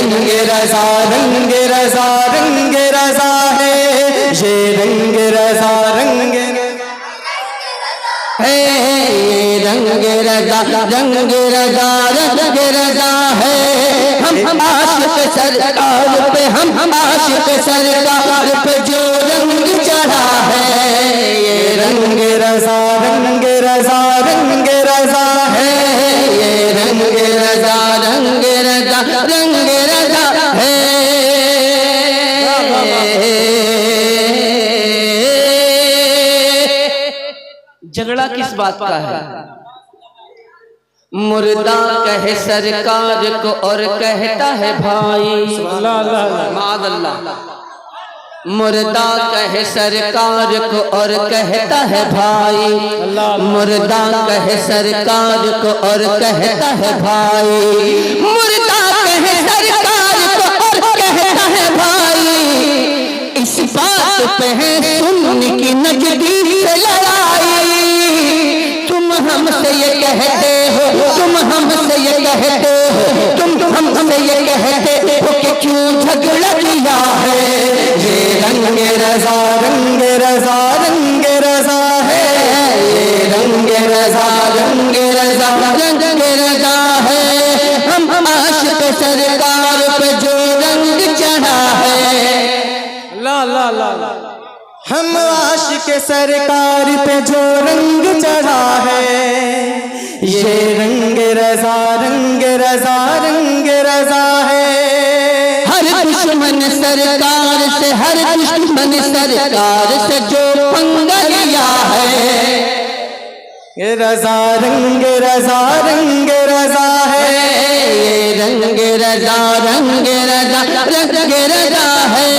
रंग रज़ा रंग रज़ा रंग रज़ा है, ये रंग रज़ा रंग है, ये रंग रज़ा रंग रज़ा रंग रज़ा है। हम आशिक सरकार पे, हम आशिक सरकार पे जो रंग चढ़ा है, ये रंग रज़ा रंग रज़ा रंग रज़ा है, ये रंग रज़ा रंग रज़ा रंग रज़ा है। झगड़ा किस बात का है? मुर्दा कहे सरकार को और कहता है भाई, मादल्ला। मुर्दा कहे सरकार को और कहता है भाई, मुर्दा कहे सरकार को और कहता है भाई, मुर्दा कहे सरकार को और कहता है भाई। इस बात पे है सुन्नी की नजदीक से लड़ाई। तुम हमसे ये कहते हो, तुम हमसे ये कहते हो, तुम हमसे ये कहते हो कि क्यों झगड़ा किया है। ये रंग रज़ा रंग रज़ा रंग रज़ा है, ये रंग रज़ा रंग रज़ा रंग रज़ा है। हम आशिक सरकार पे जो रंग चढ़ा है, ला ला ला ला, हम आशिक सरकार पे जो रंग चढ़ा है, ये रंग रज़ा रंग रज़ा रंग रज़ा है। हर दुश्मन सरकार से, हर दुश्मन सरकार से जो पंगा लिया है, ये रज़ा रंग रज़ा रंग रज़ा है, ये रंग रज़ा रंग रज़ा रंग रज़ा है।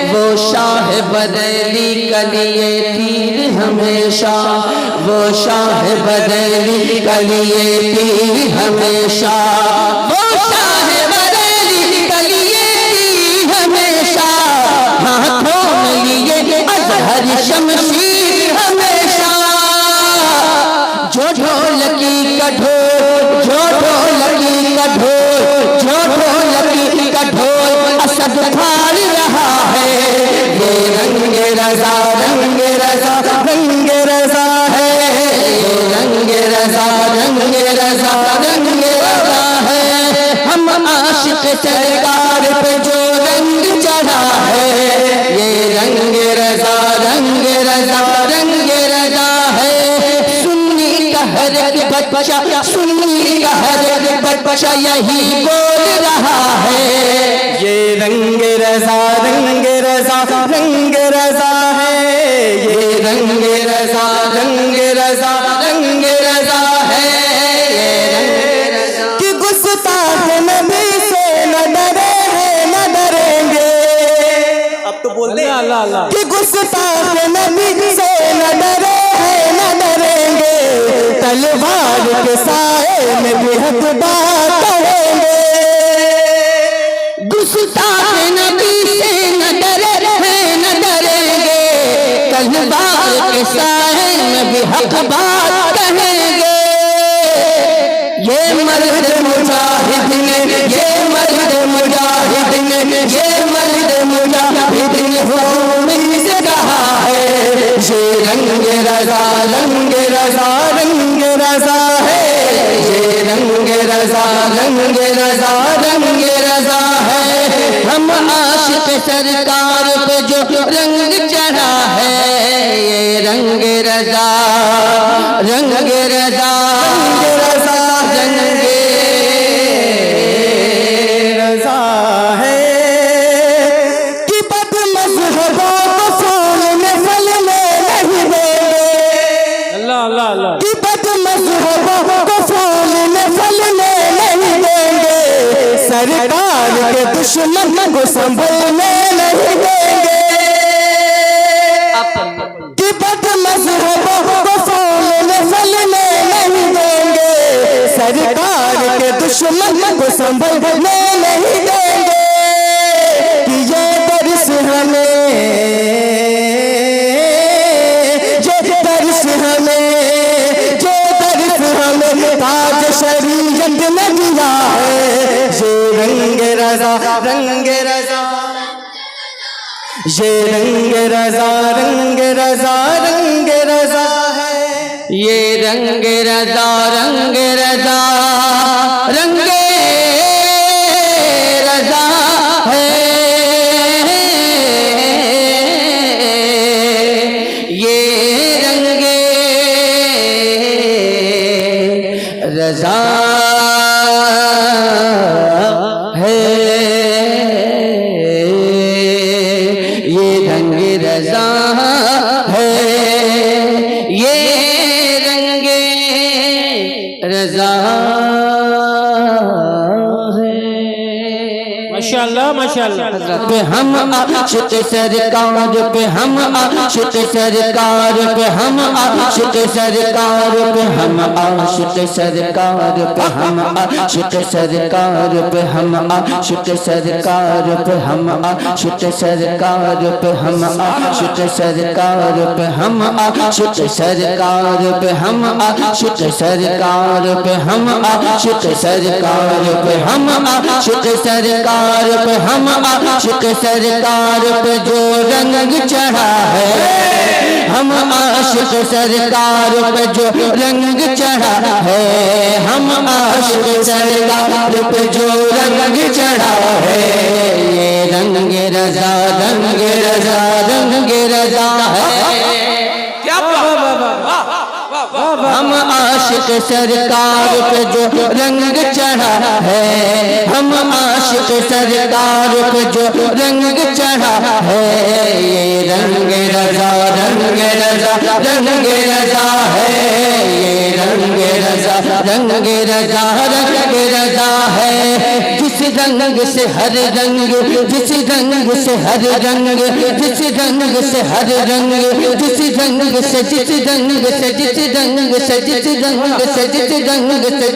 वो शाह बरेली का लिए तीर हमेशा, वो शाह बरेली का लिए तीर हमेशा, वो शाह बरेली का लिए तीर हमेशा, हाथों में लिए अज़हर शमशीर हमेशा। जो ढोलकी का ढोल, जो ढोलकी का ढोल, जो ढोलकी का ढोल असद फाड़ रहा है, ये रंग रज़ा रंग रज़ा रंग रज़ा है, ये रंग रज़ा रंग रज़ा रंग रज़ा है। हम आशिक सरकार पे जो रंग चढ़ा है, ये रंग रज़ा रंग रज़ा रंग रज़ा है। सुन्नी का हर एक बच्चा, सुन्नी का हर एक बच्चा यही बोल रहा है, ये रंग रज़ा रंग रज़ा रंग रज़ा है, ये रंग रज़ा रंग रज़ा रंग रज़ा है, ये रंग रज़ा। कि गुस्ताख नबी से न डरे हैं न डरेंगे, अब तो बोल दे कि गुस्ताख नबी से न डरे हैं न डरेंगे, तलवार के साए में भी हक बात करेंगे। गुस्ताख नबी से न डरे हैं न डरेंगे, तलवार के साए में भी हक बात कहेंगे। ये मर्द मुजाहिद ने, ये मर्द मुजाहिद ने, ये मर्द मुजाहिद ने भूमि से कहा है, ये रंग रज़ा रंग रज़ा रंग रज़ा है, ये रंग रज़ा रंग रज़ा रंग रज़ा है। हम आशिक सरकार पे जो रंग चढ़ा है, ये रंग रज़ा रंग रज़ा रंग रज़ा रंग रज़ा है। कि बद मज़हबों को फूल में फलने नहीं देंगे, अल्लाह अल्लाह अल्लाह, कि बद मज़हबों को फूल में फलने नहीं देंगे, सरकार के दुश्मन को संभलने नहीं देंगे। कि बद मज़हबों को फूल में फलने नहीं देंगे, सरकार के दुश्मन को संभलने नहीं देंगे। कि ये दर्स हमें, ये दर्स हमें, ये दर्स हमें ताज शरीयत ने दिया है, ये रजा रंग रजा, ये रंग रजा रंग रजा रंग रजा है, ये रंग रजा रंग रजा रंग रजा है, ये रंग रजा है, ये रंग रजा है, ये रंग रजा है। माशाअल्लाह माशाअल्लाह। पे हम आशिक सरकार पे हम आशिक सरकार पे हम आशिक सरकार पे हम आशिक सरकार पे हम आशिक सरकार पे हम आशिक सरकार पे हम आशिक सरकार पे हम आशिक सरकार पे हम आशिक सरकार पे हम आशिक सरकार पे हम आशिक सरकार पे हम आशिक सरकार पे हम आशिक सरकार पे जो रंग चढ़ा है, हम आशिक सरकार पे जो रंग चढ़ा है, हम आशिक सरकार पे जो रंग चढ़ा है, ये रंग रजा रंग रजा रंग रजा है। क्या हम आशिक सरकार पे जो रंग चढ़ा है, हम आशिक सरकार पे जो रंग चढ़ा है, ये रंग रजा रंग रजा रंग रजा है, ये रंग रजा रंग रजा रंग रजा है। जिस रंग से हर रंग, जिस रंग से हर रंग, जिस रंग से हर रंग, जिस रंग से जिस रंग से जिस रंग से जिस रंग से जिस रंग से जिस रंग से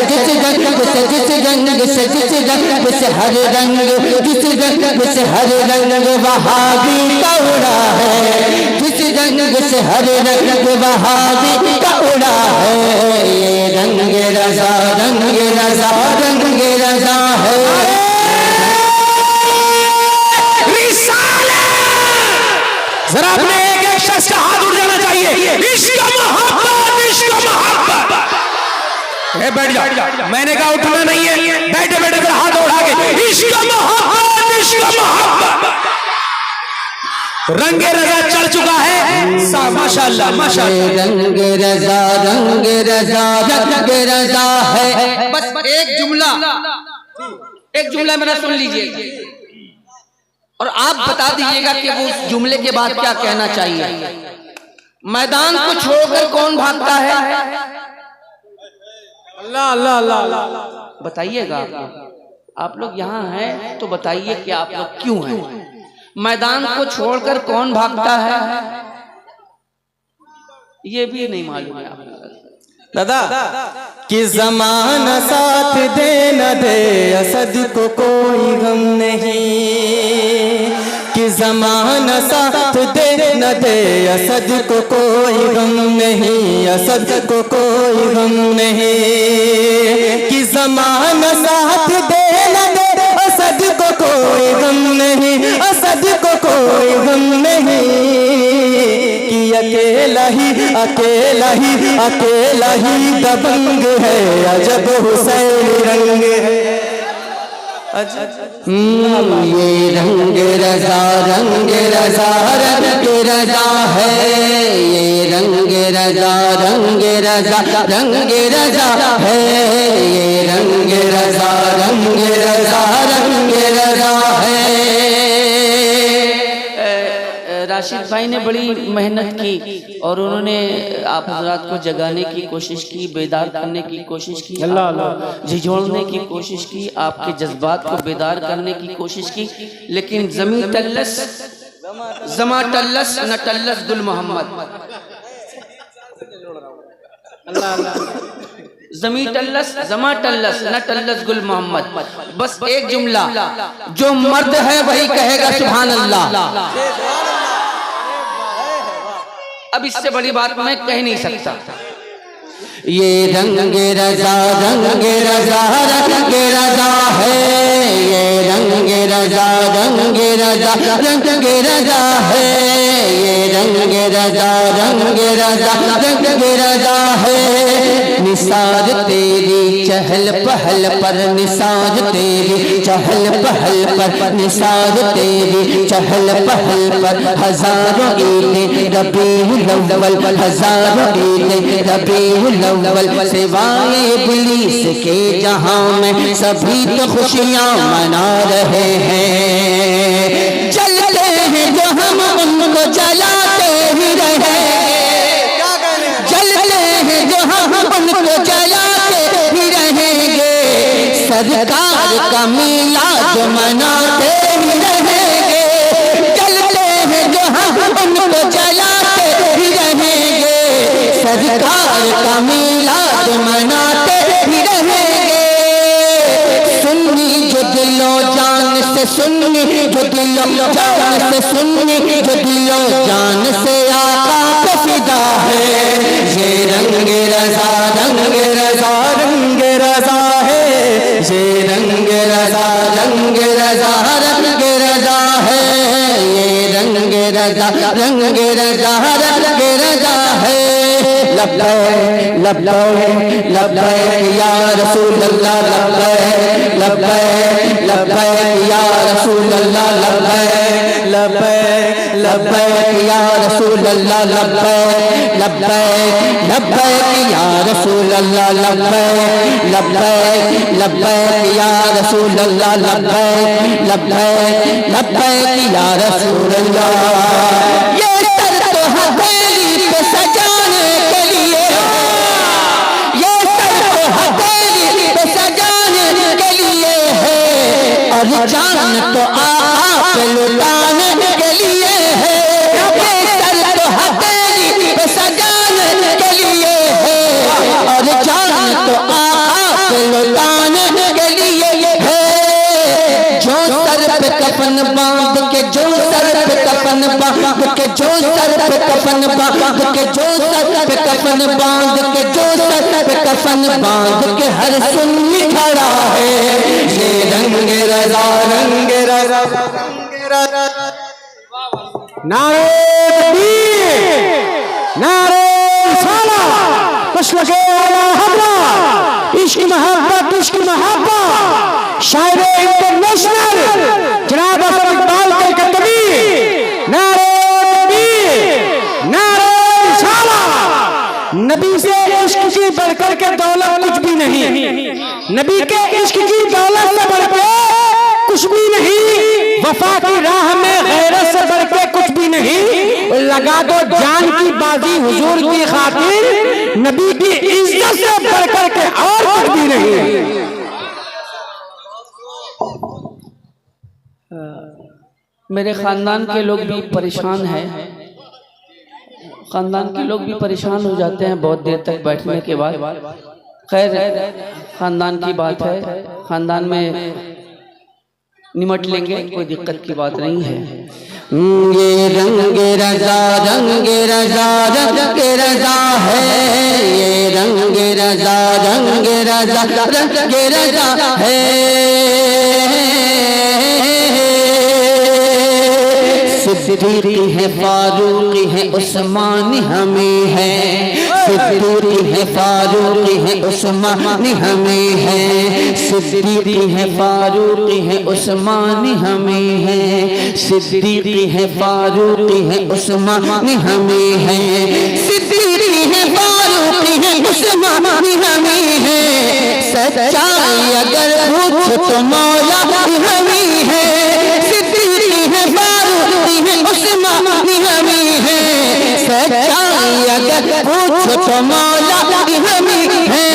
जिस रंग से जिस रंग से जिस रंग से हर रंग, जिस रंग से हर रंग वहाबी का उड़ा है, जिस रंग से हर रंग वहाबी का उड़ा है, ये रंग रजा रंग रजा रंग रजा है। जरा अपने एक एक शख्स का हाथ उठ जाना चाहिए। इश्क मोहब्बत इश्क मोहब्बत। बैठ जा, मैंने कहा उठना नहीं है, बैठे बैठे कर हाथ उठा के इश्क मोहब्बत इश्क मोहब्बत। रंग रजा चढ़ चुका है, माशाअल्लाह माशाअल्लाह। रंग रजा रंग रजा रंग रजा है। बस एक जुमला मेरा सुन लीजिए और आप बता दीजिएगा कि वो जुमले के बाद क्या कहना चाहिए। मैदान को छोड़कर कौन भागता है? अल्लाह अल्लाह अल्लाह। बताइएगा आप लोग यहाँ हैं तो बताइए कि आप लोग क्यों हैं? मैदान को छोड़कर कौन भागता है? ये भी नहीं मालूम है आप लोग। दादा कि ज़माना साथ दे न दे असद को कोई गम नहीं, कि ज़माना साथ दे न दे असद को कोई गम नहीं, असद को कोई गम नहीं, कि ज़माना साथ दे न दे असद को कोई गम नहीं, असद को कोई गम नहीं, कि अकेला ही अकेला ही अकेला ही दबंग है, अजब हुसैन रंग है। ये रंग रजा रंग रजा रंग रजा है, ये रंग रजा रंग रजा रंग रजा है, ये रंग रजा रंग रजा रंग रजा है। राशिद भाई ने बड़ी मेहनत की और उन्होंने आप हजरात को जगाने की कोशिश की, बेदार करने की कोशिश की, झिझोड़ने की कोशिश की, आपके जज्बात को बेदार करने की कोशिश की, लेकिन जमी टल्लस जमा टल्लस न टल्लस गुल मोहम्मद। जमी टल्लस जमा टल्लस न टल्लस गुल मोहम्मद। बस एक जुमला, जो मर्द है वही कहेगा सुभान अल्लाह। अब इससे बड़ी बात मैं कह नहीं सकता। ये रंग रजा रंग रजा रंग रजा है, रजा रंग रजा रंग रजा है, ये रंग रजा रंग रजा रंग रजा है। निसार तेरी चहल पहल पर, निसार तेरी चहल पहल पर, निसार तेरी चहल पहल पर, हजारों ईदें रबीउल अव्वल, हजारों ईदें रबीउल अव्वल, सिवाए इब्लीस के जहां में सभी तो खुशियां मना रहे हैं। जलते हैं जो हम उनको जलाते ही रहे, जलते हैं जो हम उनको जलाते ही रहेंगे, सरकार का मिलाद मनाते ही रहेंगे। जलते हैं जो हम उनको जलाते ही रहेंगे, सरकार का मिलाद मनाते ही रहेंगे। सुन्नी जो दिलो जान से, सुन्नी जो दिलो जान से, सुन्नी जो दिलो जान से आका पे फिदा है। ये रंग रजा रंग रजा रंग रजा है, ये रंग रजा रंग रजा रंग रजा है, ये रंग रजा रंग रजा रंग रजा है। लब्बैक लब्बैक लब्बैक या रसूल अल्लाह, लब्बैक लब्बैक लब्बैक या रसूल अल्लाह, लब्बैक लब्बैक लब्बैक या रसूल अल्लाह, लब्बैक लब्बैक लब्बैक या रसूल अल्लाह, लब्बैक लब्बैक लब्बैक या रसूल अल्लाह, लब्बैक लब्बैक लब्बैक या रसूल अल्लाह। ये सर तो हथेली पे सजाने के लिए, ये सर तो हथेली पे सजाने के लिए है, और जान तो आप लुटाने के लिए है। ये सर तो हथेली पे सजाने के लिए है, और जान तो आप लुटाने के लिए है। जो सर पे कफन बांध के, जो सर पे कफन बांध के, जो सर पे कफन बांध के, जो सर पे कफन बांध के, जो सर पे कफन बांध के हर सुन्नी खड़ा है। ये रंग रजा रंग रजा रंग रजा। नारे तकबीर, नारे रिसालत, मशरक़े आला हज़रत, इश्क मोहब्बत इश्क मोहब्बत, शायर इंटरनेशनल जनाब अफर इकबाल कलकत्तवी। नारे तकबीर, नारे रिसालत। नबी से इश्क की बढ़कर के दौलत कुछ भी नहीं, नबी के इश्क की दौलत से बढ़ के कुछ भी नहीं, वफा की राह में गैरत से बढ़ के कुछ भी नहीं। लगा दो जान की बाजी हुजूर की खातिर, नबी की इज्जत से बढ़कर के और कुछ भी नहीं। मेरे खानदान के लोग भी परेशान हैं, खानदान के लोग भी परेशान हो जाते हैं बहुत देर तक बैठने के बाद। खैर खानदान की बात है, खानदान में निमट लेंगे, कोई दिक्कत की बात नहीं है। ये रंग रजा रंग रजा रंग रजा है, ये रंग रजा रंग रजा रंग रजा है। सिद्दीकी है, फारूकी है, उस्मानी हमें है, सिद्दीकी है, फारूकी है, उस्मानी हमें है, सिद्दीकी है, फारूकी है, उस्मानी हमें है, सिद्दीकी है, फारूकी है, उस्मानी हमें है, सिद्दीकी है, फारूकी है, उस्मानी हमें है। सच्चाई अगर पूछ तो मौला हमें है, सिद्दीकी है, फारूकी है, उस्मानी हमें है। सच्चाई अगर पूछ तो मौला हमें है।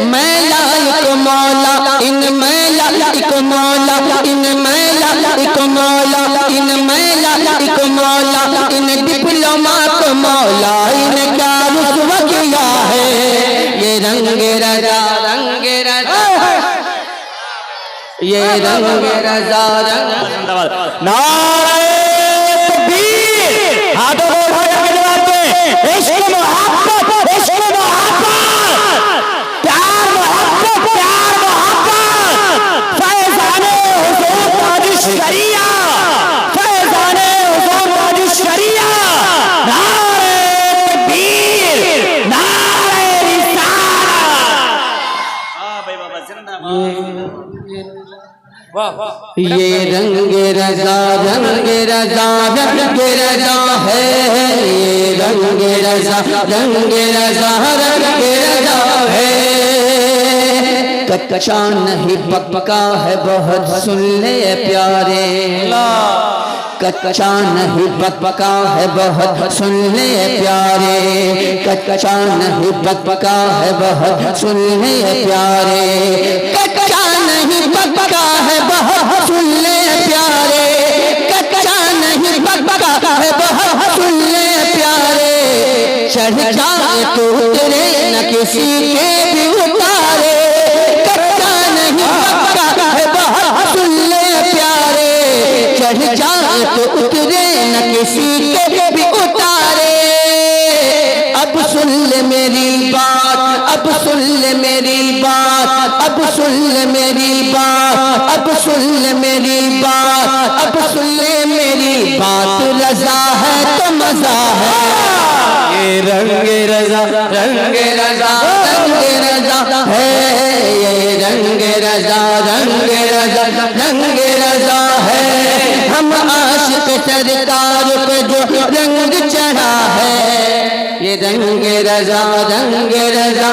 मैं लाइक मौला इन, मैं लाइक मौला इन, मैं लाइक मौला इन, मैं लाइक मौला इन, डिप्लोमा को मौला इन क्या रुसवा किया है। ये रंग रजा रंग रजा, ये रंग रजा रंग। नारे तकबीर, हाथों को उठाकर के जवाब दे। इश्क मोहब्बत इश्क मोहब्बत, प्यार मोहब्बत प्यार मोहब्बत, फैज़ाने हुज़ूर ये रंग रजा रंग रजा रंग रजा है, ये रंग रजा रंग रजा रंग रजा है। कच्चा नहीं पक्का है बहुत, सुन ले प्यारे, कच्चा नहीं पक्का है बहुत, सुन ले प्यारे, कच्चा नहीं पक्का है बहुत, सुन ले प्यारे, कच्चा नहीं पक्का है बहुत, सुन ले प्यारे, कच्चा नहीं पक्का है बहुत, सुन ले प्यारे। चढ़ जाए तो उतरे न किसी के भी उतारे, कच्चा नहीं पक्का है बहुत, सुन ले प्यारे। चढ़ जाए तो उतरे न किसी के भी उतारे। अब सुन ले मेरी बात, अब सुन ले मेरी बात, अब सुन ले मेरी बात, अब सुन ले मेरी बात, अब सुन ले मेरी बात। रजा है तो मजा है, ये रंग रजा रंग रजा रंग रजा है, ये रंग रजा रंग रजा रंग रजा है। हम आशिक सरकार पे जो रंग चढ़ा है, ये रंग रजा रंग रजा,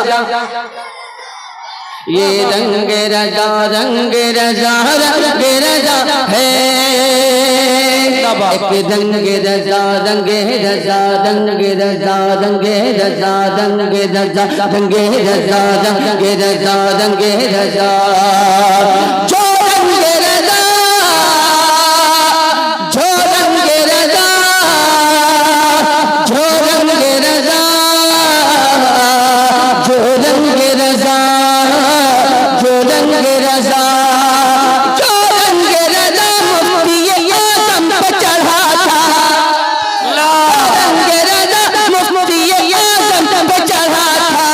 ये रंग रजा रंग रजा रंग रजा है। एक रंग रजा रंग रजा रंग रजा रंग रजा रंग रजा रंग रजा रंग रजा रंग रजा। जो रंग रजा, जो रंग रजा, जो रंग रजा, जो रंग रजा, जो रंग रजा, जो रंग रजा मुफ्ती आजम पे चढ़ा था, रंग रजा मुफ्ती आजम पे चढ़ा था,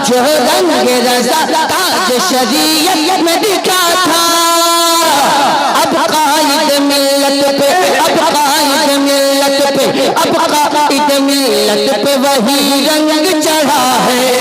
जो रंग रजा ताज शरीयत में दिखा था। अब कायद मिल्लत पे, अब कायद मिल्लत पे, अब कायद मिल्लत पे वही रंग चढ़ा है।